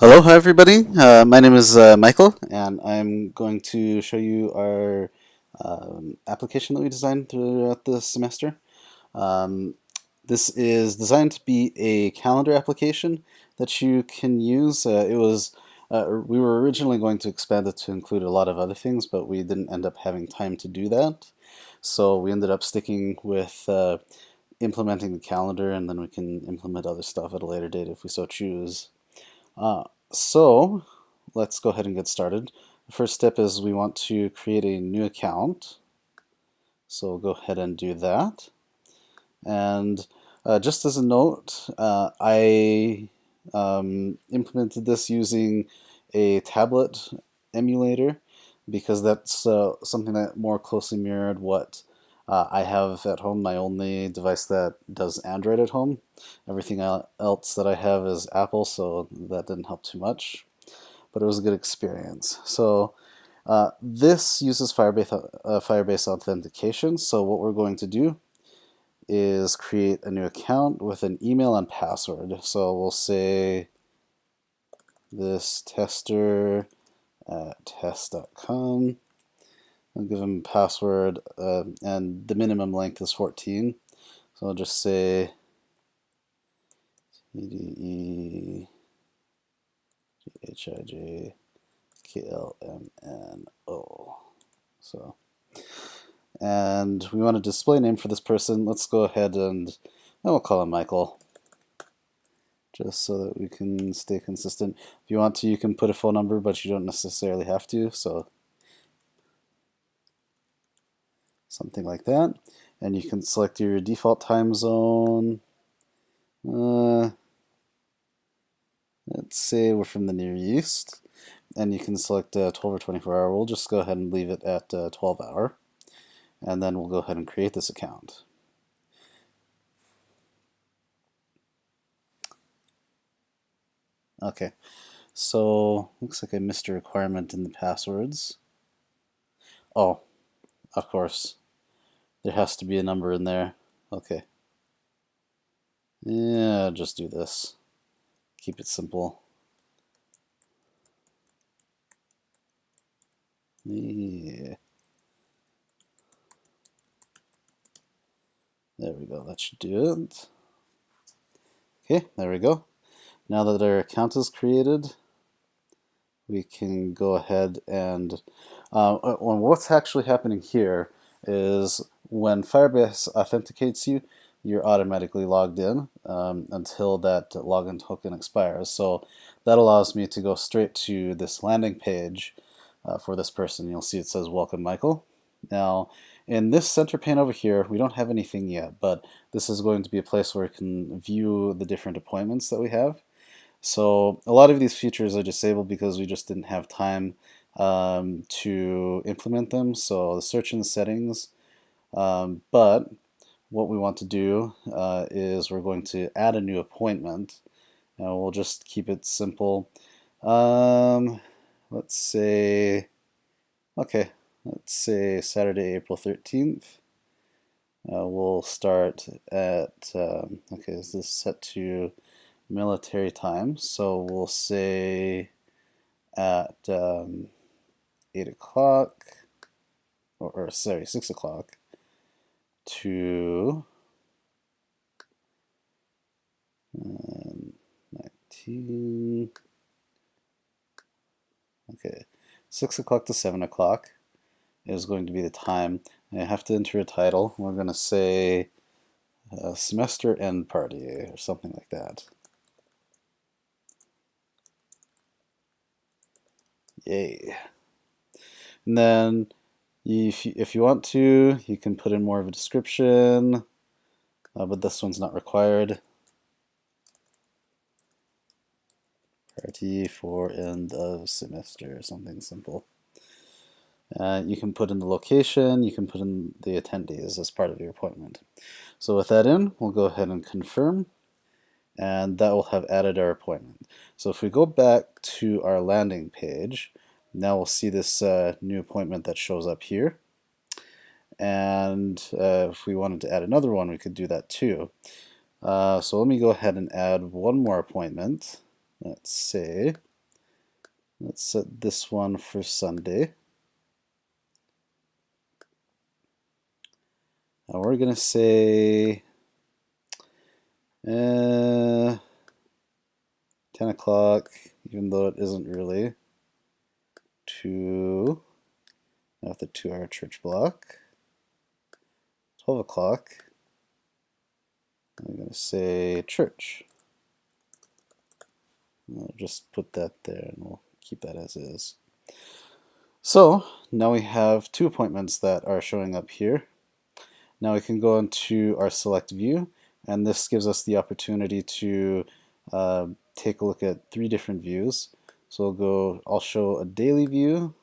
Hello, hi everybody. My name is Michael, and I'm going to show you our application that we designed throughout the semester. Um, this is designed to be a calendar application that you can use. We were originally going to expand it to include a lot of other things, but we didn't end up having time to do that. So we ended up sticking with implementing the calendar, and then we can implement other stuff at a later date if we so choose. Uh, so let's go ahead and get started. The first step is we want to create a new account. So we'll go ahead and do that. And just as a note, I implemented this using a tablet emulator because that's something that more closely mirrored what I have at home, my only device that does Android at home. Everything else that I have is Apple, so that didn't help too much, but it was a good experience. So this uses Firebase authentication. So what we're going to do is create a new account with an email and password. So we'll say this tester at test.com. I'll give them a password, and the minimum length is 14. So I'll just say EDEGHIJKLMNO. So, and we want a display name for this person. Let's go ahead and we'll call him Michael, just so that we can stay consistent. If you want to, you can put a phone number, but you don't necessarily have to. So something like that. And you can select your default time zone. Let's say we're from the Near East. And you can select 12 or 24 hour. We'll just go ahead and leave it at 12 hour. And then we'll go ahead and create this account. Okay, so looks like I missed a requirement in the passwords. Oh, of course, there has to be a number in there. Okay. Yeah, just do this. Keep it simple. Yeah. There we go, that should do it. Okay, there we go. Now that our account is created, we can go ahead and what's actually happening here is when Firebase authenticates you, you're automatically logged in until that login token expires. So that allows me to go straight to this landing page for this person. You'll see it says Welcome Michael. Now in this center pane over here, we don't have anything yet, but this is going to be a place where we can view the different appointments that we have. So a lot of these features are disabled because we just didn't have time to implement them. So the search and the settings, but what we want to do is we're going to add a new appointment. And we'll just keep it simple. Let's say, okay, let's say Saturday, April 13th. We'll start at, okay, is this set to military time? So we'll say at 8 o'clock, or sorry, 6 o'clock to 19, okay, 6 o'clock to 7 o'clock is going to be the time. I have to enter a title. We're going to say semester end party or something like that. Yay. And then if you want to, you can put in more of a description, but this one's not required. Party for end of semester, or something simple. You can put in the location, you can put in the attendees as part of your appointment. So with that in, we'll go ahead and confirm, and that will have added our appointment. So if we go back to our landing page, now we'll see this new appointment that shows up here. And if we wanted to add another one, we could do that too. So let me go ahead and add one more appointment. Let's say Let's set this one for Sunday. Now we're going to say 10 o'clock, even though it isn't really, to now the 2-hour church block. 12 o'clock, I'm going to say church. I'll just put that there and we'll keep that as is. So now we have 2 appointments that are showing up here. Now we can go into our select view, and this gives us the opportunity to take a look at 3 different views. So I'll show a daily view.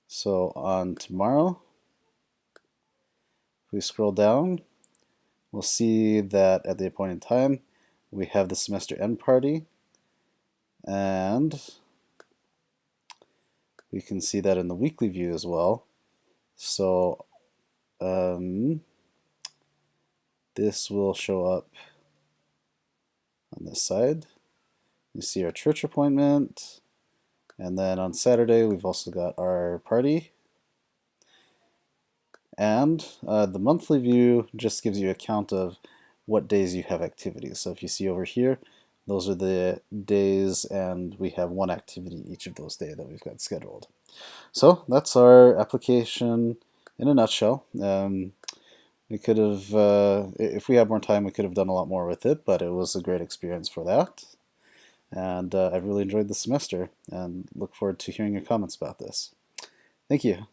So on tomorrow, if we scroll down, we'll see that at the appointed time, we have the semester end party, and we can see that in the weekly view as well. So this will show up on this side. You see our church appointment, and then on Saturday we've also got our party. And the monthly view just gives you a count of what days you have activities. So if you see over here, those are the days, and we have 1 activity each of those days that we've got scheduled. So that's our application in a nutshell. We could have, if we had more time, we could have done a lot more with it, but it was a great experience for that. And I've really enjoyed the semester and look forward to hearing your comments about this. Thank you.